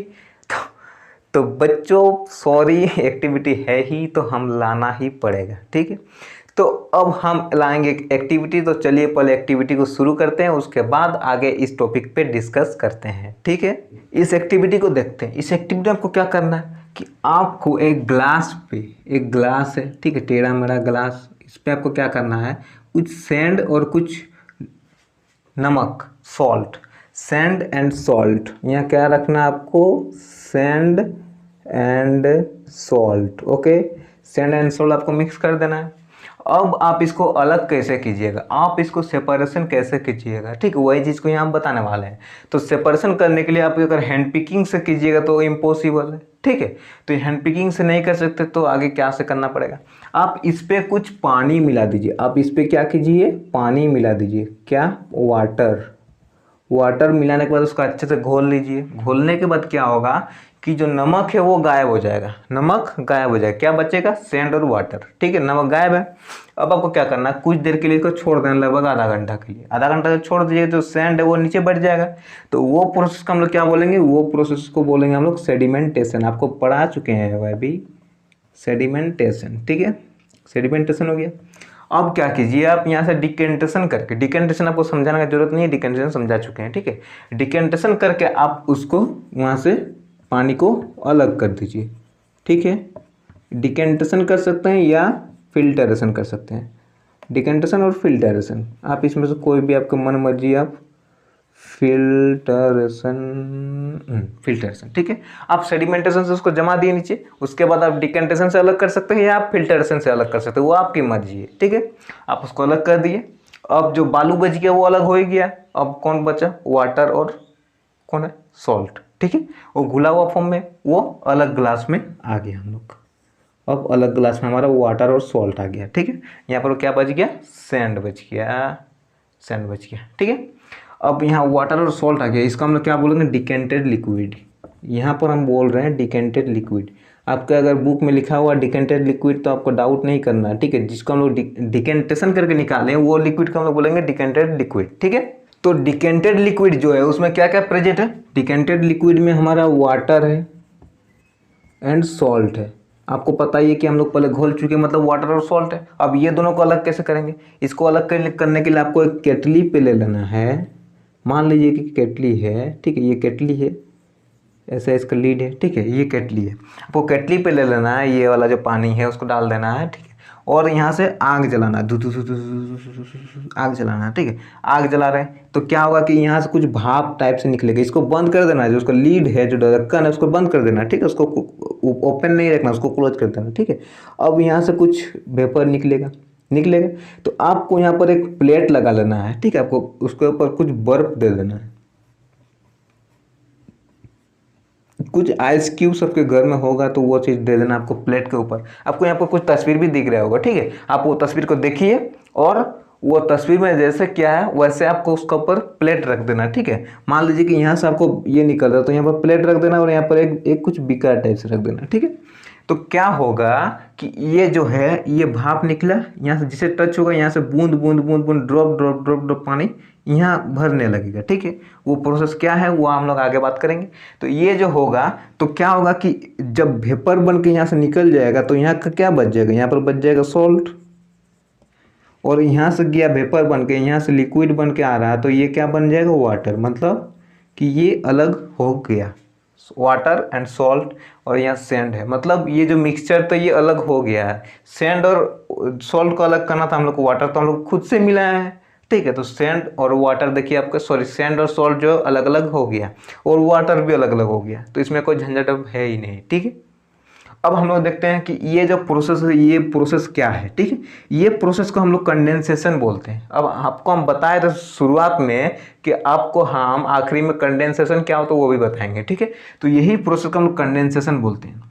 तो बच्चों सॉरी, एक्टिविटी है ही तो हम लाना ही पड़ेगा, ठीक है। तो अब हम लाएंगे एक्टिविटी। तो चलिए पहले एक्टिविटी को शुरू करते हैं, उसके बाद आगे इस टॉपिक पे डिस्कस करते हैं, ठीक है। इस एक्टिविटी को देखते हैं। इस एक्टिविटी में आपको क्या करना है कि आपको एक ग्लास पे, एक ग्लास है, ठीक है, टेढ़ा मेढ़ा ग्लास, इस पर आपको क्या करना है, कुछ सैंड और कुछ नमक, सॉल्ट, सैंड एंड सॉल्ट। यहाँ क्या रखना है आपको? Sand and salt, okay. Sand and salt आपको मिक्स कर देना है। अब आप इसको अलग कैसे कीजिएगा, आप इसको सेपरेशन कैसे कीजिएगा, ठीक है, वही चीज़ को यहाँ हम बताने वाले हैं। तो सेपरेशन करने के लिए आप अगर हैंड पिकिंग से कीजिएगा तो इम्पॉसिबल है, ठीक है। तो हैंड पिकिंग से नहीं कर सकते तो आगे क्या से करना पड़ेगा? आप इस पर कुछ पानी मिला दीजिए। आप इस पर क्या कीजिए? पानी मिला दीजिए। क्या? वाटर मिलाने के बाद उसको अच्छे से घोल लीजिए। घोलने के बाद क्या होगा कि जो नमक है वो गायब हो जाएगा, नमक गायब हो जाएगा। क्या बचेगा? सैंड और वाटर, ठीक है। नमक गायब है। अब आपको क्या करना है? कुछ देर के लिए इसको छोड़ देना, लगभग आधा घंटा के लिए। आधा घंटा छोड़ दीजिए तो सैंड है वो नीचे बैठ जाएगा। तो वो प्रोसेस को हम लोग क्या बोलेंगे? वो प्रोसेस को बोलेंगे हम लोग सेडिमेंटेशन। आपको पढ़ा चुके हैं वह भी, सेडिमेंटेशन, ठीक है। सेडिमेंटेशन हो गया। अब क्या कीजिए, आप यहाँ से डिकेंटेशन करके, डिकेंटेशन आपको समझाने की जरूरत नहीं है, डिकेंटेशन समझा चुके हैं, ठीक है। डिकेंटेशन करके आप उसको वहाँ से पानी को अलग कर दीजिए, ठीक है। डिकेंटेशन कर सकते हैं या फिल्टरेशन कर सकते हैं। डिकेंटेशन और फिल्टरेशन, आप इसमें से कोई भी आपका मन मर्जी, आप फिल्टरेशन, ठीक है। आप सेडिमेंटेशन से उसको जमा दिए नीचे, उसके बाद आप डिकेंटेशन से अलग कर सकते हैं या आप फिल्टरेशन से अलग कर सकते हैं, वो आपकी मर्जी है, ठीक है। आप उसको अलग कर दिए। अब जो बालू बच गया वो अलग हो ही गया। अब कौन बचा? वाटर और कौन है, सॉल्ट, ठीक है। वो घुला हुआ फॉर्म में वो अलग ग्लास में आ गया हम लोग, अब अलग ग्लास में हमारा वाटर और सॉल्ट आ गया, ठीक है। यहाँ पर क्या बच गया, सैंड बच गया, सैंड बच गया, ठीक है। अब यहाँ वाटर और सॉल्ट आ गया, इसका हम लोग क्या बोलेंगे, डिकेंटेड लिक्विड। यहाँ पर हम बोल रहे हैं डिकेंटेड लिक्विड। आपके अगर बुक में लिखा हुआ डिकेंटेड लिक्विड तो आपको डाउट नहीं करना, ठीक है। जिसको हम लोग डिकेंटेशन करके निकालें वो लिक्विड को हम लोग बोलेंगे डिकेंटेड लिक्विड, ठीक है। तो डिकेंटेड लिक्विड जो है उसमें क्या क्या प्रेजेंट है, डिकेंटेड लिक्विड में हमारा वाटर है एंड सॉल्ट है। आपको पता ही है कि हम लोग पहले घोल चुके हैं, मतलब वाटर और सॉल्ट है। अब ये दोनों को अलग कैसे करेंगे, इसको अलग करने के लिए आपको एक केटली पे ले लेना है। मान लीजिए कि केटली है, ठीक है, ये केटली है, ऐसा इसका लीड है, ठीक है, ये केटली है। आपको केटली पे ले लेना है, ये वाला जो पानी है उसको डाल देना है, ठीक है। और यहाँ से आग जलाना है, आग जलाना है, ठीक है। आग जला रहे हैं तो क्या होगा कि यहाँ से कुछ भाप टाइप से निकलेगा, इसको बंद कर देना है। जो उसका लीड है, जो ढक्कन है, उसको बंद कर देना है, ठीक है। उसको ओपन नहीं रखना, उसको क्लोज कर देना, ठीक है। अब यहाँ से कुछ वेपर निकलेगा, तो आपको यहाँ पर एक प्लेट लगा लेना है, ठीक है। आपको उसके ऊपर कुछ बर्फ दे देना है, कुछ आइस क्यूब सबके घर में होगा तो वो चीज़ दे देना आपको प्लेट के ऊपर। आपको यहाँ पर कुछ तस्वीर भी दिख रहा होगा, ठीक है। आप वो तस्वीर को देखिए और वो तस्वीर में जैसे क्या है वैसे आपको उसके ऊपर प्लेट रख देना, ठीक है। मान लीजिए कि यहाँ से आपको ये निकल रहा है तो यहाँ पर प्लेट रख देना और यहाँ पर एक कुछ बिकर टाइप से रख देना, ठीक है। तो क्या होगा कि ये जो है ये भाप निकला, यहाँ से जिसे टच होगा यहाँ से बूंद बूंद बूंद बूंद ड्रॉप ड्रॉप ड्रॉप ड्रॉप पानी यहाँ भरने लगेगा, ठीक है। वो प्रोसेस क्या है वो हम लोग आगे बात करेंगे। तो ये जो होगा तो क्या होगा कि जब वेपर बन के यहाँ से निकल जाएगा तो यहाँ का क्या बच जाएगा, यहाँ पर बच जाएगा सॉल्ट, और यहाँ से गया वेपर बन के, यहाँ से लिक्विड बन के आ रहा है तो ये क्या बन जाएगा, वाटर। मतलब कि ये अलग हो गया, वाटर एंड सॉल्ट, और यहाँ सैंड है। मतलब ये जो मिक्सचर तो ये अलग हो गया है। सैंड और सॉल्ट को अलग करना था हम लोग को, वाटर तो हम लोग खुद से मिलाया है, ठीक है। तो सैंड और वाटर देखिए आपका, सॉरी सैंड और सॉल्ट जो अलग अलग हो गया और वाटर भी अलग अलग हो गया, तो इसमें कोई झंझट अब है ही नहीं, ठीक है। अब हम लोग देखते हैं कि ये जो प्रोसेस है ये प्रोसेस क्या है, ठीक है। ये प्रोसेस को हम लोग कंडेंसेशन बोलते हैं। अब आपको हम बताए थे शुरुआत में कि आपको हम आखिरी में कंडेंसेशन क्या होता है वो भी बताएंगे, ठीक है। तो यही प्रोसेस को हम लोग कंडेंसेशन बोलते हैं।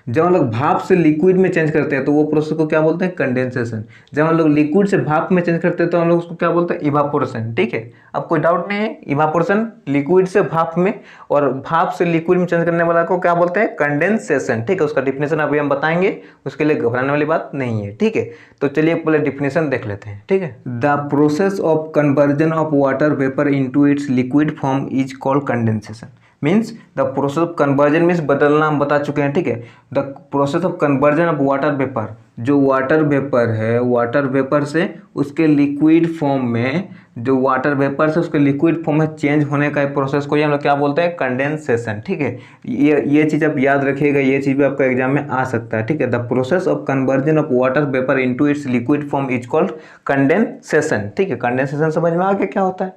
जब हम लोग भाप से लिक्विड में चेंज करते हैं तो वो प्रोसेस को क्या बोलते हैं, कंडेंसेशन। जब हम लोग लिक्विड से भाप में चेंज करते हैं तो हम लोग उसको क्या बोलते हैं, इवापोरेशन, ठीक है। अब कोई डाउट नहीं है, इवापोरेशन लिक्विड से भाप में, और भाप से लिक्विड में चेंज करने वाला को क्या बोलते हैं, कंडेंसेशन, ठीक है। उसका डिफिनेशन अभी हम बताएंगे, उसके लिए घबराने वाली बात नहीं है, ठीक है। तो चलिए पहले डिफिनेशन देख लेते हैं, ठीक है। The process of conversion of water vapour into its liquid form is called condensation. Means the process of conversion means बदलना हम बता चुके हैं, ठीक है। The process of conversion of water vapour, जो वाटर वेपर है, वाटर वेपर से उसके लिक्विड फॉर्म में, जो वाटर वेपर से उसके लिक्विड फॉर्म में चेंज होने का प्रोसेस को हम लोग क्या बोलते हैं, कंडेंसेशन, ठीक है। ये चीज़ आप याद रखिएगा, ये चीज़ भी आपका एग्जाम में आ सकता है, ठीक है। The process of conversion of water vapour into its liquid form is called condensation, ठीक है। कंडेंसेशन समझ में आ गया क्या होता है।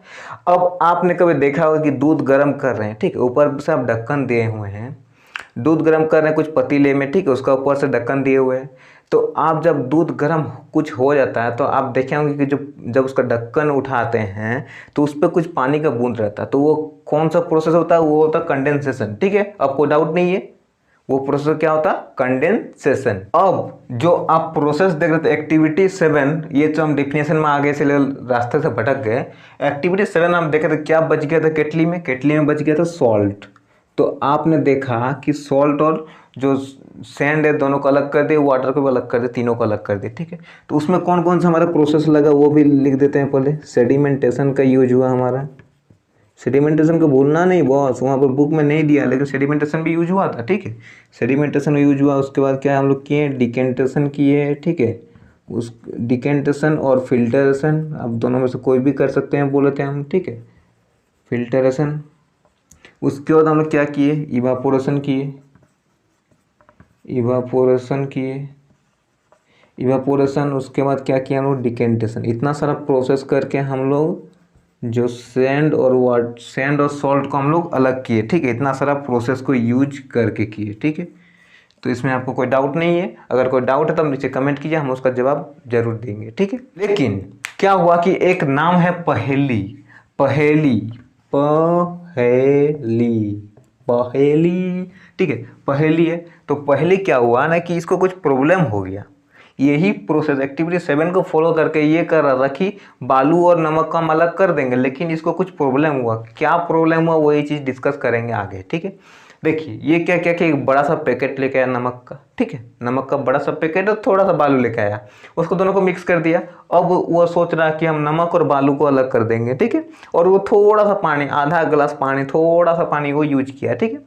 अब आपने कभी देखा होगा कि दूध गर्म कर रहे हैं, ठीक है, ऊपर से आप ढक्कन दिए हुए हैं, दूध गर्म कर रहे हैं कुछ पतीले में, ठीक है, उसका ऊपर से ढक्कन दिए हुए हैं। तो आप जब दूध गर्म कुछ हो जाता है तो आप देखे होंगे कि जब उसका ढक्कन उठाते हैं तो उस पर कुछ पानी का बूंद रहता है, तो वो कौन सा प्रोसेस होता है, वो होता है कंडेंसेशन, ठीक है। आपको डाउट नहीं है, वो प्रोसेस क्या होता है, कंडेंसेशन। अब जो आप प्रोसेस देख रहे थे एक्टिविटी 7, ये जो हम डिफिनेशन में आगे से रास्ते से भटक गए। एक्टिविटी 7 हम देखे थे क्या बच गया था केटली में बच गया था सॉल्ट। तो आपने देखा कि सॉल्ट और जो सैंड है दोनों को अलग कर दिए, वाटर को भी अलग कर दिए, तीनों को अलग कर दिए, ठीक है। तो उसमें कौन कौन सा हमारा प्रोसेस लगा वो भी लिख देते हैं पहले। सेडिमेंटेशन का यूज हुआ हमारा, सेडिमेंटेशन को भूलना नहीं बॉस, वहाँ पर बुक में नहीं दिया लेकिन सेडिमेंटेशन भी यूज हुआ था, ठीक है। सेडिमेंटेशन यूज हुआ, उसके बाद क्या हम लोग किए, डिकेंटेशन किए, ठीक है। उस डिकेंटेशन और फिल्टरेशन, अब दोनों में से कोई भी कर सकते हैं बोले थे हम, ठीक है, फिल्टरेशन। उसके बाद हम लोग क्या किए, इवापोरेशन किए, इवापोरेशन। उसके बाद क्या किया हम लोग, डिकेंटेशन। इतना सारा प्रोसेस करके हम लोग जो सैंड और सॉल्ट को हम लोग अलग किए, ठीक है। इतना सारा प्रोसेस को यूज करके किए, ठीक है। तो इसमें आपको कोई डाउट नहीं है, अगर कोई डाउट है तो हम नीचे कमेंट कीजिए, हम उसका जवाब जरूर देंगे, ठीक है। लेकिन क्या हुआ कि एक नाम है पहेली, पहेली, पहेली, ठीक है, पहेली है। तो पहले क्या हुआ ना कि इसको कुछ प्रॉब्लम हो गया। यही प्रोसेस एक्टिविटी 7 को फॉलो करके ये कर रहा था कि बालू और नमक का हम अलग कर देंगे, लेकिन इसको कुछ प्रॉब्लम हुआ। क्या प्रॉब्लम हुआ वही चीज़ डिस्कस करेंगे आगे, ठीक है। देखिए ये क्या क्या कि एक बड़ा सा पैकेट लेके आया नमक का, ठीक है, नमक का बड़ा सा पैकेट और थोड़ा सा बालू लेके आया, उसको दोनों को मिक्स कर दिया। अब वो सोच रहा है कि हम नमक और बालू को अलग कर देंगे, ठीक है, और वो थोड़ा सा पानी, आधा गिलास पानी, थोड़ा सा पानी वो यूज किया, ठीक है।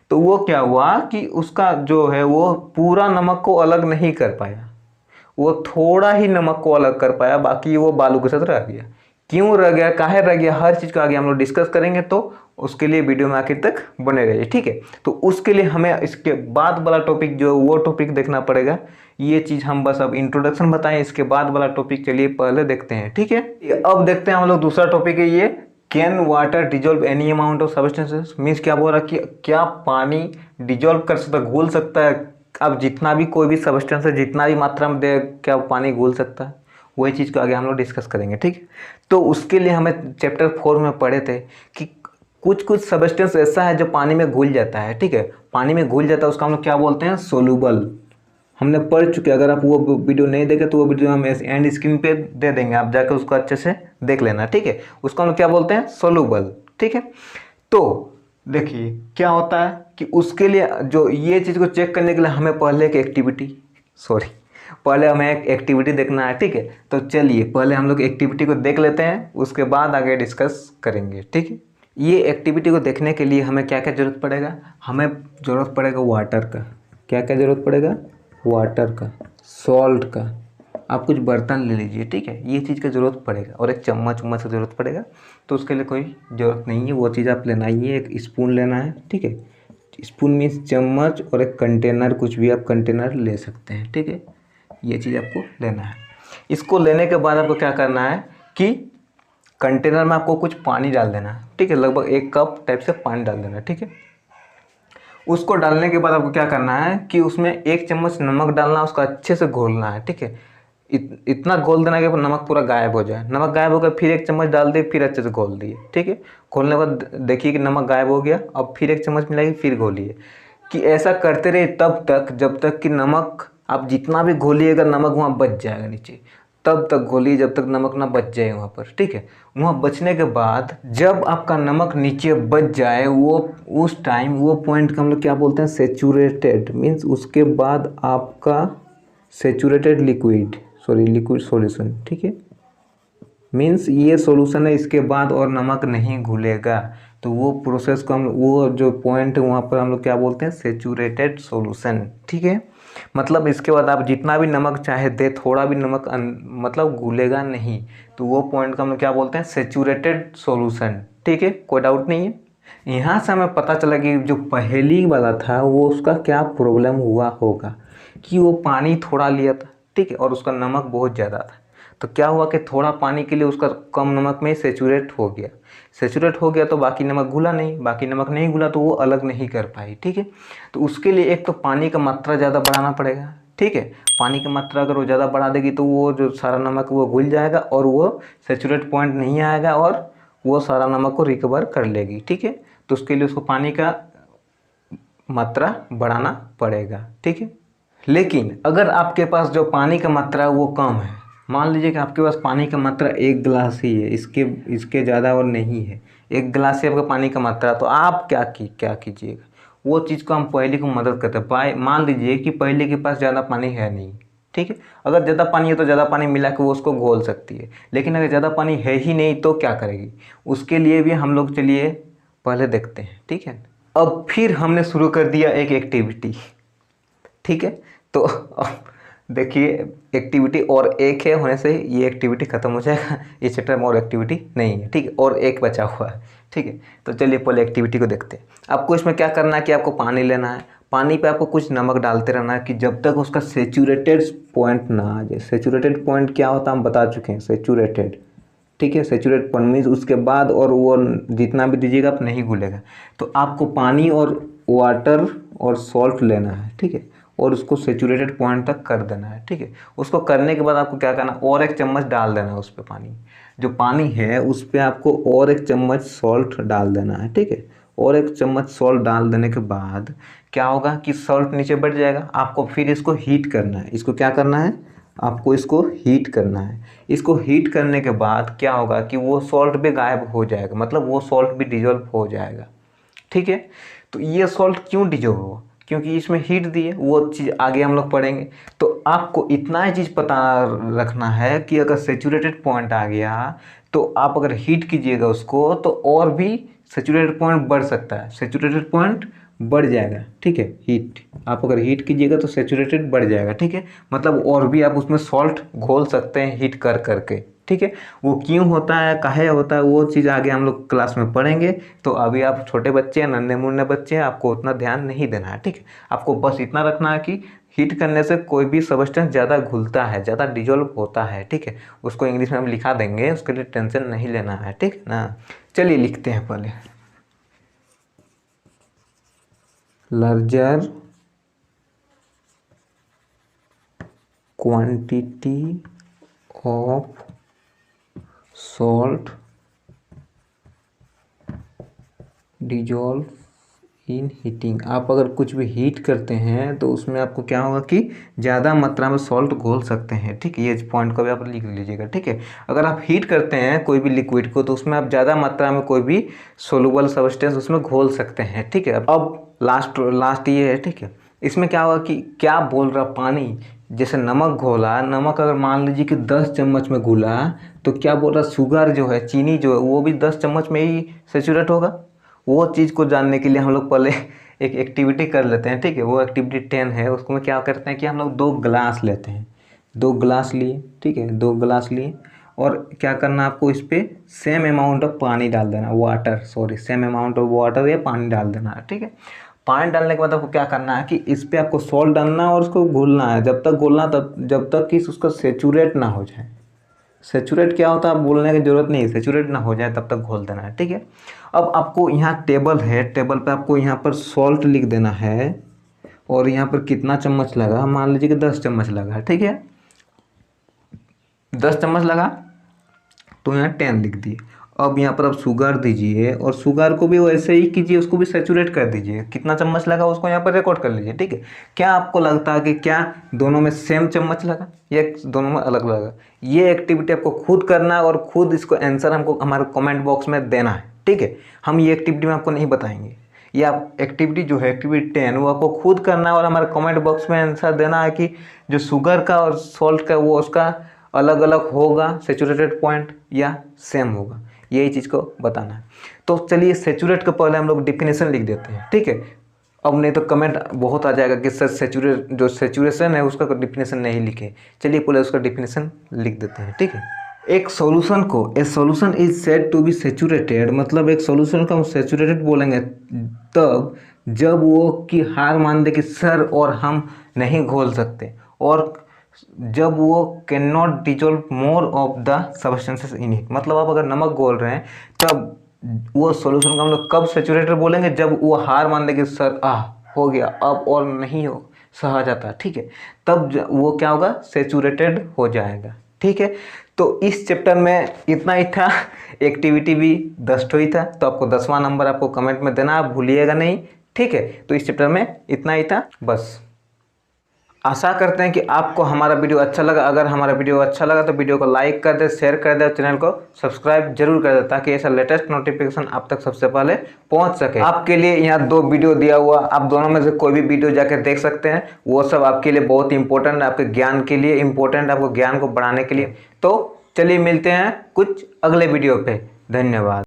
तो वो क्या हुआ कि उसका जो है वो पूरा नमक को अलग नहीं कर पाया, वो थोड़ा ही नमक को अलग कर पाया, बाकी वो बालू के साथ रह गया। क्यों रह गया, काहे रह गया, हर चीज़ का आगे हम लोग डिस्कस करेंगे, तो उसके लिए वीडियो में आखिर तक बने रहिए, ठीक है। तो उसके लिए हमें इसके बाद वाला टॉपिक जो वो टॉपिक देखना पड़ेगा। ये चीज़ हम बस अब इंट्रोडक्शन बताएं, इसके बाद वाला टॉपिक चलिए पहले देखते हैं, ठीक है। अब देखते हैं हम लोग दूसरा टॉपिक है ये, can water dissolve any amount of substances. Means क्या बोल रहा है कि क्या पानी डिजोल्व कर सकता है, घोल सकता है। अब जितना भी कोई भी सब्सटेंस है, जितना भी मात्रा में दे, क्या पानी घोल सकता है, वही चीज़ को आगे हम लोग डिस्कस करेंगे, ठीक है। तो उसके लिए हमें चैप्टर 4 में पढ़े थे कि कुछ कुछ सब्सटेंस ऐसा है जो पानी में घुल जाता है, ठीक है, पानी में घुल जाता है, उसका हम लोग क्या बोलते हैं, सोलूबल। हमने पढ़ चुके, अगर आप वो वीडियो नहीं देखे तो वो वीडियो हम एंड स्क्रीन पे दे देंगे, आप जाकर उसको अच्छे से देख लेना, ठीक है। उसको हम लोग क्या बोलते हैं, सोलूबल, ठीक है। तो देखिए क्या होता है कि उसके लिए जो ये चीज़ को चेक करने के लिए हमें पहले एक एक्टिविटी देखना है, ठीक है। तो चलिए पहले हम लोग एक्टिविटी को देख लेते हैं, उसके बाद आगे डिस्कस करेंगे, ठीक है। ये एक्टिविटी को देखने के लिए हमें क्या क्या ज़रूरत पड़ेगा, हमें ज़रूरत पड़ेगा वाटर का। क्या क्या ज़रूरत पड़ेगा, वाटर का, सॉल्ट का। आप कुछ बर्तन ले लीजिए, ठीक है, ये चीज़ का ज़रूरत पड़ेगा, और एक चम्मच उम्मच का ज़रूरत पड़ेगा। तो उसके लिए कोई ज़रूरत नहीं है, वो चीज़ आप लेना ही है। एक स्पून लेना है, ठीक है, स्पून मीन्स चम्मच, और एक कंटेनर, कुछ भी आप कंटेनर ले सकते हैं, ठीक है। ये चीज़ आपको लेना है। इसको लेने के बाद आपको क्या करना है कि कंटेनर में आपको कुछ पानी डाल देना है, ठीक है, लगभग 1 कप टाइप से पानी डाल देना है, ठीक है। उसको डालने के बाद आपको क्या करना है कि उसमें 1 चम्मच नमक डालना, उसको अच्छे से घोलना है, ठीक है। इतना घोल देना कि नमक पूरा गायब हो जाए। नमक गायब हो गया, फिर 1 चम्मच डाल दिए, फिर अच्छे से घोल दिए, ठीक है। घोलने के बाद देखिए कि नमक गायब हो गया, अब फिर 1 चम्मच मिलाइए, फिर घोलिए। कि ऐसा करते रहिए तब तक जब तक कि नमक, आप जितना भी घोलिएगा नमक वहाँ बच जाएगा नीचे, तब तक घोलिए जब तक नमक ना बच जाए वहाँ पर, ठीक है। वहाँ बचने के बाद जब आपका नमक नीचे बच जाए, वो उस टाइम वो पॉइंट का हम लोग क्या बोलते हैं, सेचूरेटेड। मीन्स उसके बाद आपका सेचूरेटेड लिक्विड सॉल्यूशन, ठीक है। मीन्स ये सॉल्यूशन है, इसके बाद और नमक नहीं घुलेगा। तो वो प्रोसेस को हम, वो जो पॉइंट है वहाँ पर हम लोग क्या बोलते हैं, सेचूरेटेड सॉल्यूशन, ठीक है। मतलब इसके बाद आप जितना भी नमक चाहे दे, थोड़ा भी नमक मतलब घुलेगा नहीं। तो वो पॉइंट को हम लोग क्या बोलते हैं, सेचूरेटेड सॉल्यूशन, ठीक है। कोई डाउट नहीं है। यहाँ से हमें पता चला कि जो पहली वाला था वो उसका क्या प्रॉब्लम हुआ होगा कि वो पानी थोड़ा लिया था, ठीक है, और उसका नमक बहुत ज़्यादा था। तो क्या हुआ कि थोड़ा पानी के लिए उसका कम नमक में सेचूरेट हो गया, तो बाकी नमक घुला नहीं, बाकी नमक नहीं घुला तो वो अलग नहीं कर पाई, ठीक है। तो उसके लिए एक तो पानी का मात्रा ज़्यादा बढ़ाना पड़ेगा, ठीक है। पानी की मात्रा अगर वो ज़्यादा बढ़ा देगी तो वो जो सारा नमक वो घुल जाएगा और वो सेचूरेट पॉइंट नहीं आएगा और वो सारा नमक को रिकवर कर लेगी, ठीक है। तो उसके लिए उसको पानी का मात्रा बढ़ाना पड़ेगा, ठीक है। लेकिन अगर आपके पास जो पानी का मात्रा है वो कम है, मान लीजिए कि आपके पास पानी का मात्रा 1 गिलास ही है, इसके ज़्यादा और नहीं है, 1 गिलास ही आपका पानी का मात्रा, तो आप क्या कीजिएगा, वो चीज़ को हम पहले को मदद करते हैं। मान लीजिए कि पहले के पास ज़्यादा पानी है नहीं, ठीक है। अगर ज़्यादा पानी है तो ज़्यादा पानी मिला के वो उसको घोल सकती है, लेकिन अगर ज़्यादा पानी है ही नहीं तो क्या करेगी, उसके लिए भी हम लोग चलिए पहले देखते हैं, ठीक है। अब फिर हमने शुरू कर दिया एक एक्टिविटी, ठीक है। तो देखिए एक्टिविटी और एक है होने से ये एक्टिविटी ख़त्म हो जाएगा, इस चैप्टर में और एक्टिविटी नहीं है, ठीक है, और एक बचा हुआ है, ठीक है। तो चलिए पहले एक्टिविटी को देखते हैं। आपको इसमें क्या करना है कि आपको पानी लेना है, पानी पे आपको कुछ नमक डालते रहना है कि जब तक उसका सेचूरेटेड पॉइंट ना आ जाए। सेचूरेटेड पॉइंट क्या होता है हम बता चुके हैं, सेचूरेटेड, ठीक है। सेचूरेटेड पॉइंट मीन्स उसके बाद और वो जितना भी दीजिएगा आप नहीं घुलेगा। तो आपको पानी और वाटर और सॉल्ट लेना है, ठीक है, और उसको सेचूरेटेड पॉइंट तक कर देना है, ठीक है। उसको करने के बाद आपको क्या करना, और 1 चम्मच डाल देना है उस पर पानी। जो पानी है उस पर आपको और 1 चम्मच सॉल्ट डाल देना है, ठीक है। और 1 चम्मच सॉल्ट डाल देने के बाद क्या होगा कि सॉल्ट नीचे बढ़ जाएगा। आपको फिर इसको हीट करना है। इसको क्या करना है, आपको इसको हीट करना है। इसको हीट करने के बाद क्या होगा कि वो सॉल्ट भी गायब हो जाएगा, मतलब वो सॉल्ट भी डिजोल्व हो जाएगा, ठीक है। तो ये सॉल्ट क्यों डिजोल्व हुआ, क्योंकि इसमें हीट दिए, वो चीज़ आगे हम लोग पढ़ेंगे। तो आपको इतना ही चीज़ पता रखना है कि अगर सेचुरेटेड पॉइंट आ गया तो आप अगर हीट कीजिएगा उसको तो और भी सेचुरेटेड पॉइंट बढ़ सकता है, सेचुरेटेड पॉइंट बढ़ जाएगा, ठीक है। हीट आप अगर हीट कीजिएगा तो सेचुरेटेड बढ़ जाएगा, ठीक है। मतलब और भी आप उसमें सॉल्ट घोल सकते हैं हीट कर करके, ठीक है। वो क्यों होता है, काहे होता है, वो चीज़ आगे हम लोग क्लास में पढ़ेंगे। तो अभी आप छोटे बच्चे हैं, नन्हे मुन्ने बच्चे हैं, आपको उतना ध्यान नहीं देना है, ठीक है। आपको बस इतना रखना है कि हीट करने से कोई भी सब्सटेंस ज़्यादा घुलता है, ज़्यादा डिजोल्व होता है, ठीक है। उसको इंग्लिश में हम लिखा देंगे, उसके लिए टेंशन नहीं लेना है, ठीक है ना। चलिए लिखते हैं पहले। Larger quantity of salt dissolve in heating. आप अगर कुछ भी हीट करते हैं तो उसमें आपको क्या होगा कि ज़्यादा मात्रा में सॉल्ट घोल सकते हैं, ठीक है। ये पॉइंट को भी आप लिख लीजिएगा, ठीक है। अगर आप हीट करते हैं कोई भी लिक्विड को तो उसमें आप ज़्यादा मात्रा में कोई भी सोलुबल सब्सटेंस उसमें घोल सकते हैं, ठीक है। अब लास्ट ये है, ठीक है। इसमें क्या होगा कि क्या बोल रहा पानी, जैसे नमक घोला, नमक अगर मान लीजिए कि 10 चम्मच में घुला तो क्या बोल रहा शुगर जो है, चीनी जो है, वो भी 10 चम्मच में ही सेचुरेट होगा। वो चीज़ को जानने के लिए हम लोग पहले एक एक्टिविटी कर लेते हैं, ठीक है। वो एक्टिविटी 10 है, उसको में क्या करते हैं कि हम लोग 2 ग्लास लेते हैं, 2 ग्लास लिए, ठीक है। 2 ग्लास लिए और क्या करना आपको, इस पर सेम अमाउंट ऑफ पानी डाल देना, सेम अमाउंट ऑफ वाटर या पानी डाल देना है, ठीक है। पानी डालने के बाद आपको क्या करना है कि इस पर आपको सॉल्ट डालना है और उसको घोलना है, जब तक घोलना जब तक कि उसका सेचुरेट ना हो जाए। सेचुरेट क्या होता है आप बोलने की ज़रूरत नहीं है, सेचुरेट ना हो जाए तब तक घोल देना है, ठीक है। अब आपको यहाँ टेबल है, टेबल पे आपको यहाँ पर सॉल्ट लिख देना है और यहाँ पर कितना चम्मच लगा, मान लीजिए कि 10 चम्मच लगा, ठीक है। 10 चम्मच लगा तो यहाँ 10 लिख दिए। अब यहाँ पर आप शुगर दीजिए और शुगर को भी वैसे ही कीजिए, उसको भी सेचुरेट कर दीजिए। कितना चम्मच लगा उसको यहाँ पर रिकॉर्ड कर लीजिए, ठीक है। क्या आपको लगता है कि क्या दोनों में सेम चम्मच लगा या दोनों में अलग लगा? ये एक्टिविटी आपको खुद करना है और खुद इसको आंसर हमको हमारे कमेंट बॉक्स में देना है, ठीक है। हम ये एक्टिविटी में आपको नहीं बताएंगे। ये आप एक्टिविटी जो है एक्टिविटी 10 वो आपको खुद करना है और हमारे कमेंट बॉक्स में आंसर देना है कि जो शुगर का और सॉल्ट का वो उसका अलग अलग होगा सेचुरेटेड पॉइंट या सेम होगा, यही चीज़ को बताना है। तो चलिए सेचुरेट के पहले हम लोग डिफिनेशन लिख देते हैं, ठीक है। अब नहीं तो कमेंट बहुत आ जाएगा कि सर सेचुरेशन है उसका डिफिनेशन नहीं लिखे। चलिए पहले उसका डिफिनेशन लिख देते हैं, ठीक है। एक सॉल्यूशन को a solution is said to be saturated, मतलब एक सॉल्यूशन को हम सेचुरेटेड बोलेंगे तब जब वो कि हार मान दे कि सर और हम नहीं घोल सकते, और जब वो can not dissolve more of the substances in it. मतलब आप अगर नमक घोल रहे हैं तब वो सॉल्यूशन को हम लोग कब सेचुरेटेड बोलेंगे, जब वो हार मान दे कि सर हो गया अब और नहीं हो सहा जाता, ठीक है। तब वो क्या होगा, सेचुरेटेड हो जाएगा, ठीक है। तो इस चैप्टर में इतना ही था, एक्टिविटी भी 10 ही था, तो आपको 10वां नंबर आपको कमेंट में देना, आप भूलिएगा नहीं, ठीक है। तो इस चैप्टर में इतना ही था बस। आशा करते हैं कि आपको हमारा वीडियो अच्छा लगा। अगर हमारा वीडियो अच्छा लगा तो वीडियो को लाइक कर दे, शेयर कर दे और चैनल को सब्सक्राइब जरूर कर दे, ताकि ऐसा लेटेस्ट नोटिफिकेशन आप तक सबसे पहले पहुंच सके। आपके लिए यहाँ 2 वीडियो दिया हुआ, आप दोनों में से कोई भी वीडियो जाकर देख सकते हैं। वो सब आपके लिए बहुत इंपॉर्टेंट है, आपके ज्ञान के लिए इंपॉर्टेंट, आपको ज्ञान को बढ़ाने के लिए। तो चलिए मिलते हैं कुछ अगले वीडियो पे। धन्यवाद।